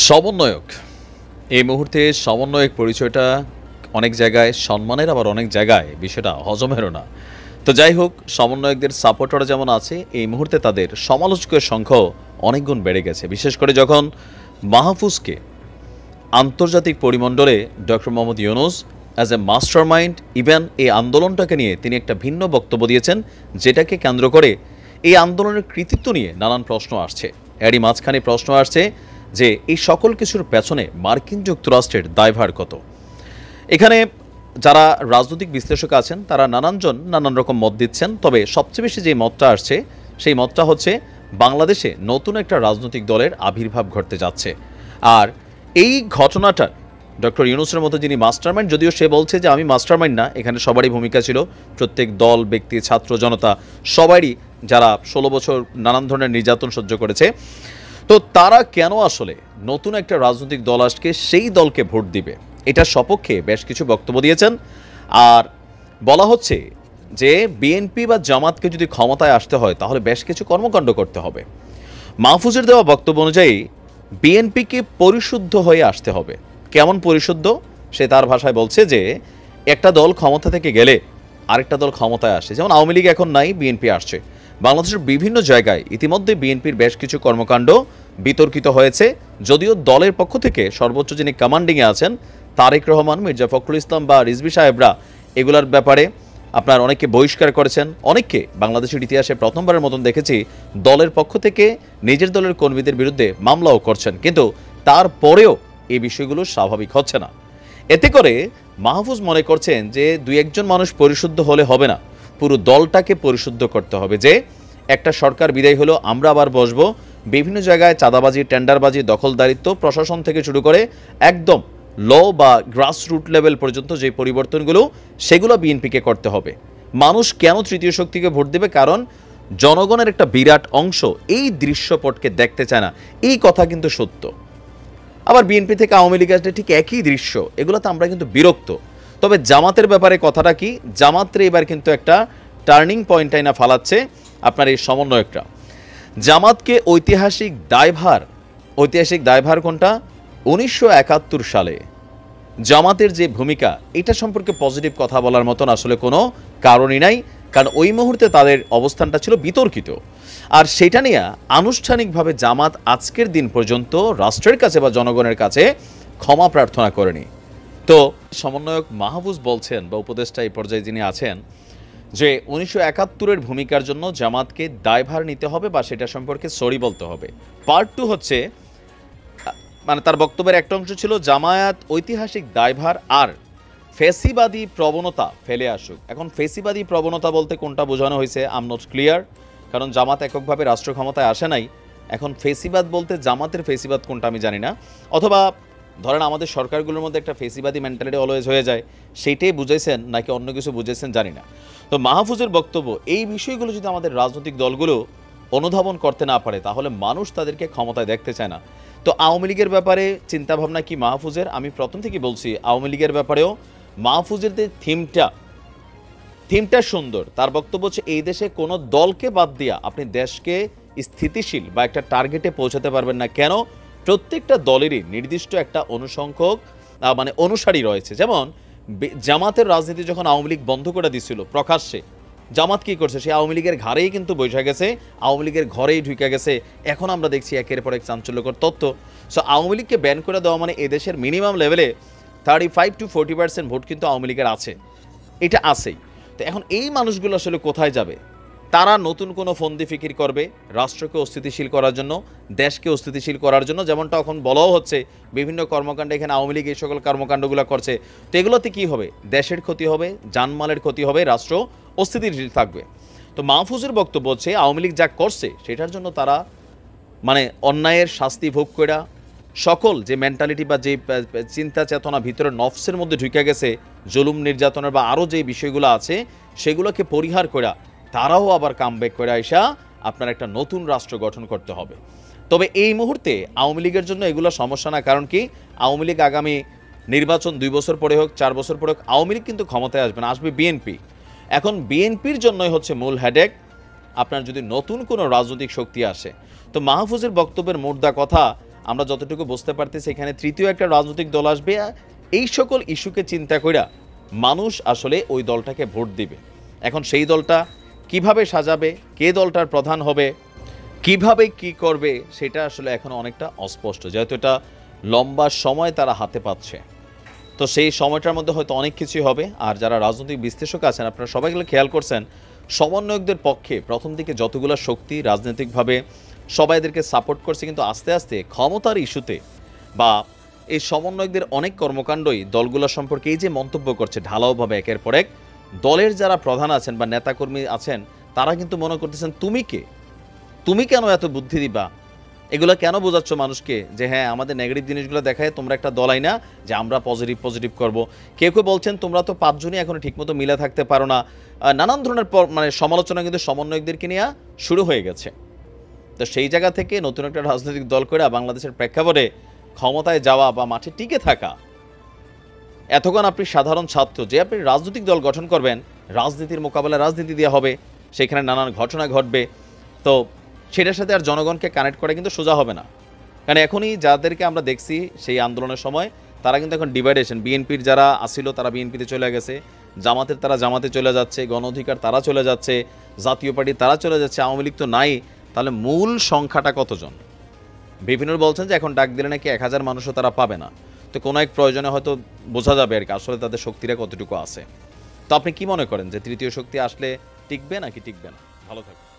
সমন্বয়ক এই মুহূর্তে সমন্বয়ক পরিচয়টা অনেক জায়গায় সম্মানের, আবার অনেক জায়গায় বিষয়টা হজমেরও না। তো যাই হোক, সমন্বয়কদের সাপোর্টার যেমন আছে, এই মুহূর্তে তাদের সমালোচকের সংখ্যাও অনেক গুণ বেড়ে গেছে। বিশেষ করে যখন মাহফুজকে আন্তর্জাতিক পরিমণ্ডলে doctor Mohammad Yunus as a mastermind, even এই আন্দোলনটাকে নিয়ে তিনি একটা ভিন্ন বক্তব্য দিয়েছেন, যেটাকে কেন্দ্র করে এই আন্দোলনের কৃতিত্ব নিয়ে নানান প্রশ্ন আসছে। এরই মাঝখানে প্রশ্ন আসছে যে এই সকল কিছুর পেছনে মার্কিন যুক্তরাষ্ট্রের দায়ভার কত। এখানে যারা রাজনৈতিক বিশ্লেষক আছেন তারা নানানজন নানান রকম মত দিচ্ছেন, তবে সবচেয়ে বেশি যে মতটা আসছে সেই মতটা হচ্ছে বাংলাদেশে নতুন একটা রাজনৈতিক দলের আবির্ভাব ঘটতে যাচ্ছে। আর এই ঘটনাটা ডক্টর ইউনূসের মতো যিনি মাস্টারমাইন্ড, যদিও সে বলছে যে আমি মাস্টারমাইন্ড না, এখানে সবারই ভূমিকা ছিল, প্রত্যেক দল, ব্যক্তি, ছাত্র জনতা সবারই, যারা 16 বছর নানান ধরনের নির্যাতন সহ্য করেছে। তো তারা কেন আসলে নতুন একটা রাজনৈতিক দল আসকে সেই দলকে ভোট দিবে, এটার সপক্ষে বেশ কিছু বক্তব্য দিয়েছেন। আর বলা হচ্ছে যে বিএনপি বা জামাতকে যদি ক্ষমতায় আসতে হয় তাহলে বেশ কিছু কর্মকাণ্ড করতে হবে। মাহফুজের দেওয়া বক্তব্য অনুযায়ী বিএনপিকে পরিশুদ্ধ হয়ে আসতে হবে। কেমন পরিশুদ্ধ? সে তার ভাষায় বলছে যে একটা দল ক্ষমতা থেকে গেলে আরেকটা দল ক্ষমতায় আসে, যেমন আওয়ামী লীগ এখন নাই, বিএনপি আসছে। বাংলাদেশের বিভিন্ন জায়গায় ইতিমধ্যে বিএনপির বেশ কিছু কর্মকাণ্ড বিতর্কিত হয়েছে, যদিও দলের পক্ষ থেকে সর্বোচ্চ যিনি কমান্ডিংয়ে আছেন তারেক রহমান, মির্জা ফখরুল ইসলাম বা রিজভী সাহেবরা এগুলোর ব্যাপারে আপনার অনেককে বহিষ্কার করেছেন, অনেককে বাংলাদেশের ইতিহাসে প্রথমবারের মতন দেখেছি দলের পক্ষ থেকে নিজের দলের কর্মীদের বিরুদ্ধে মামলাও করছেন, কিন্তু তারপরেও এই বিষয়গুলো স্বাভাবিক হচ্ছে না। এতে করে মাহফুজ মনে করছেন যে দুই একজন মানুষ পরিশুদ্ধ হলে হবে না, পুরো দলটাকে পরিশুদ্ধ করতে হবে। যে একটা সরকার বিদায় হলো, আমরা আবার বসবো, বিভিন্ন জায়গায় চাঁদাবাজি, টেন্ডারবাজি, দখলদারিত্ব, প্রশাসন থেকে শুরু করে একদম ল বা গ্রাসরুট লেভেল পর্যন্ত যে পরিবর্তনগুলো, সেগুলো বিএনপিকে করতে হবে। মানুষ কেন তৃতীয় শক্তিকে ভোট দেবে? কারণ জনগণের একটা বিরাট অংশ এই দৃশ্যপটকে দেখতে চায় না, এই কথা কিন্তু সত্য। আবার বিএনপি থেকে আওয়ামী লীগ আসলে ঠিক একই দৃশ্য, এগুলোতে আমরা কিন্তু বিরক্ত। তবে জামাতের ব্যাপারে কথাটা কি? জামাতরে এবার কিন্তু একটা টার্নিং পয়েন্টটাই না ফালাচ্ছে আপনার এই সমন্বয়করা। জামাতকে ঐতিহাসিক দায়ভার কোনটা? 1971 সালে জামাতের যে ভূমিকা, এটা সম্পর্কে পজিটিভ কথা বলার মতন আসলে কোনো কারণই নাই, কারণ ওই মুহূর্তে তাদের অবস্থানটা ছিল বিতর্কিত। আর সেটা নিয়ে আনুষ্ঠানিকভাবে জামাত আজকের দিন পর্যন্ত রাষ্ট্রের কাছে বা জনগণের কাছে ক্ষমা প্রার্থনা করেনি। তো সমন্বয়ক মাহফুজ বলছেন, বা উপদেষ্টা এই পর্যায়ে যিনি আছেন, যে 1971-এর ভূমিকার জন্য জামাতকে দায়ভার নিতে হবে বা সেটা সম্পর্কে সরি বলতে হবে। পার্ট 2 হচ্ছে, মানে তার বক্তব্যের একটা অংশ ছিল জামায়াত ঐতিহাসিক দায়ভার আর ফেসিবাদী প্রবণতা ফেলে আসুক। এখন ফেসিবাদী প্রবণতা বলতে কোনটা বোঝানো হয়েছে আই এম নট ক্লিয়ার, কারণ জামাত এককভাবে রাষ্ট্র ক্ষমতায় আসে নাই। এখন ফেসিবাদ বলতে জামাতের ফেসিবাদ কোনটা আমি জানি না, অথবা ধরেন আমাদের সরকারগুলোর মধ্যে একটা ফেসিবাদী মেন্টালিটি অলওয়েজ হয়ে যায়, সেইটাই বুঝাইছেন নাকি অন্য কিছু বুঝেছেন জানি না। তো মাহফুজের বক্তব্য, এই বিষয়গুলো যদি আমাদের রাজনৈতিক দলগুলো অনুধাবন করতে না পারে তাহলে মানুষ তাদেরকে ক্ষমতায় দেখতে চায় না। তো আওয়ামী লীগের ব্যাপারে চিন্তাভাবনা কি মাহফুজের? আমি প্রথম থেকে বলছি আওয়ামী লীগের ব্যাপারেও মাহফুজের যে থিমটা সুন্দর। তার বক্তব্য হচ্ছে এই দেশে কোনো দলকে বাদ দিয়া আপনি দেশকে স্থিতিশীল বা একটা টার্গেটে পৌঁছাতে পারবেন না। কেন? প্রত্যেকটা দলেরই নির্দিষ্ট একটা অনুসংখ্যক মানে অনুসারী রয়েছে। যেমন জামাতের রাজনীতি যখন আওয়ামী লীগ বন্ধ করে দিচ্ছিল প্রকাশ্যে, জামাত কি করছে? সে আওয়ামী লীগের ঘাড়েই কিন্তু বৈশা গেছে, আওয়ামী লীগের ঘরেই ঢুকে গেছে। এখন আমরা দেখছি একের পর এক চাঞ্চল্যকর তথ্য। সো আওয়ামী লীগকে ব্যান করে দেওয়া মানে এদেশের মিনিমাম লেভেলে 35 to 40% ভোট কিন্তু আওয়ামী লীগের আছে, এটা আছেই। তো এখন এই মানুষগুলো আসলে কোথায় যাবে? তারা নতুন কোনো ফন্দি ফিকির করবে রাষ্ট্রকে অস্থিতিশীল করার জন্য, দেশকে অস্থিতিশীল করার জন্য, যেমনটা এখন বলাও হচ্ছে বিভিন্ন কর্মকাণ্ডে এখানে আওয়ামী লীগ এই সকল কর্মকাণ্ডগুলো করছে। তো এগুলোতে কী হবে? দেশের ক্ষতি হবে, জানমালের ক্ষতি হবে, রাষ্ট্র অস্থিতিশীল থাকবে। তো মাহফুজের বক্তব্য হচ্ছে আওয়ামী লীগ যা করছে সেটার জন্য তারা মানে অন্যায়ের শাস্তি ভোগ করে সকল যে মেন্টালিটি বা যে চিন্তা চেতনা ভিতরে নফসের মধ্যে ঢুকে গেছে জুলুম নির্যাতনের বা আরও যে বিষয়গুলো আছে সেগুলোকে পরিহার করে তারাও আবার কামব্যাক করে আইসা আপনার একটা নতুন রাষ্ট্র গঠন করতে হবে। তবে এই মুহূর্তে আওয়ামী লীগের জন্য এগুলো সমস্যা না, কারণ কি আওয়ামী লীগ আগামী নির্বাচন 2 বছর পরে হোক 4 বছর পরে হোক আওয়ামী লীগ কিন্তু ক্ষমতায় আসবে না, আসবে বিএনপি। এখন বিএনপির জন্যই হচ্ছে মূল হেডেক আপনার যদি নতুন কোনো রাজনৈতিক শক্তি আসে। তো মাহফুজের বক্তব্যের মুদ্রা কথা, আমরা যতটুকু বুঝতে পারতেছি এখানে তৃতীয় একটা রাজনৈতিক দল আসবে, এই সকল ইস্যুকে চিন্তা কইরা মানুষ আসলে ওই দলটাকে ভোট দিবে। এখন সেই দলটা কিভাবে সাজাবে, কে দলটার প্রধান হবে, কিভাবে কি করবে, সেটা আসলে এখন অনেকটা অস্পষ্ট, যেহেতু এটা লম্বা সময় তারা হাতে পাচ্ছে। তো সেই সময়টার মধ্যে হয়তো অনেক কিছুই হবে। আর যারা রাজনৈতিক বিশ্লেষক আছেন, আপনারা সবাই এগুলো খেয়াল করছেন, সমন্বয়কদের পক্ষে প্রথম দিকে যতগুলো শক্তি রাজনৈতিকভাবে সবাই এদেরকে সাপোর্ট করছে, কিন্তু আস্তে আস্তে ক্ষমতার ইস্যুতে বা এই সমন্বয়কদের অনেক কর্মকাণ্ডই দলগুলো সম্পর্কে এই যে মন্তব্য করছে ঢালাওভাবে একের পর এক, দলের যারা প্রধান আছেন বা নেতাকর্মী আছেন তারা কিন্তু মনে করতেছেন তুমি কে, তুমি কেন এত বুদ্ধি দিবা, এগুলো কেন বোঝাচ্ছ মানুষকে যে হ্যাঁ আমাদের নেগেটিভ জিনিসগুলো দেখায় তোমরা একটা দলাই না যে আমরা পজিটিভ পজিটিভ করব। কেউ কেউ বলছেন তোমরা তো পাঁচজনই এখনো ঠিকমতো মিলে থাকতে পারো না। নানান ধরনের মানে সমালোচনা কিন্তু সমন্বয়কদেরকে নিয়ে শুরু হয়ে গেছে। তো সেই জায়গা থেকে নতুন একটা রাজনৈতিক দল করে বাংলাদেশের প্রেক্ষাপটে ক্ষমতায় যাওয়া বা মাঠে টিকে থাকা, এতক্ষণ আপনি সাধারণ ছাত্র যে আপনি রাজনৈতিক দল গঠন করবেন, রাজনীতির মোকাবেলা রাজনীতি দেওয়া হবে, সেখানে নানান ঘটনা ঘটবে, তো সেটার সাথে আর জনগণকে কানেক্ট করা কিন্তু সোজা হবে না। কারণ এখনই যাদেরকে আমরা দেখছি সেই আন্দোলনের সময় তারা কিন্তু এখন ডিভাইডেশন, বিএনপির যারা আসিল তারা বিএনপিতে চলে গেছে, জামাতের তারা জামাতে চলে যাচ্ছে, গণ অধিকার তারা চলে যাচ্ছে, জাতীয় পার্টি তারা চলে যাচ্ছে, আওয়ামী লীগ তো নাই। তাহলে মূল সংখ্যাটা কতজন? বিভিন্ন বলছেন যে এখন ডাক দিলে নাকি 1000 মানুষও তারা পাবে না। তো কোনো এক প্রয়োজনে হয়তো বোঝা যাবে আর কি আসলে তাদের শক্তিটা কতটুকু আছে। তো আপনি কি মনে করেন যে তৃতীয় শক্তি আসলে টিকবে নাকি টিকবে না? ভালো থাকবেন।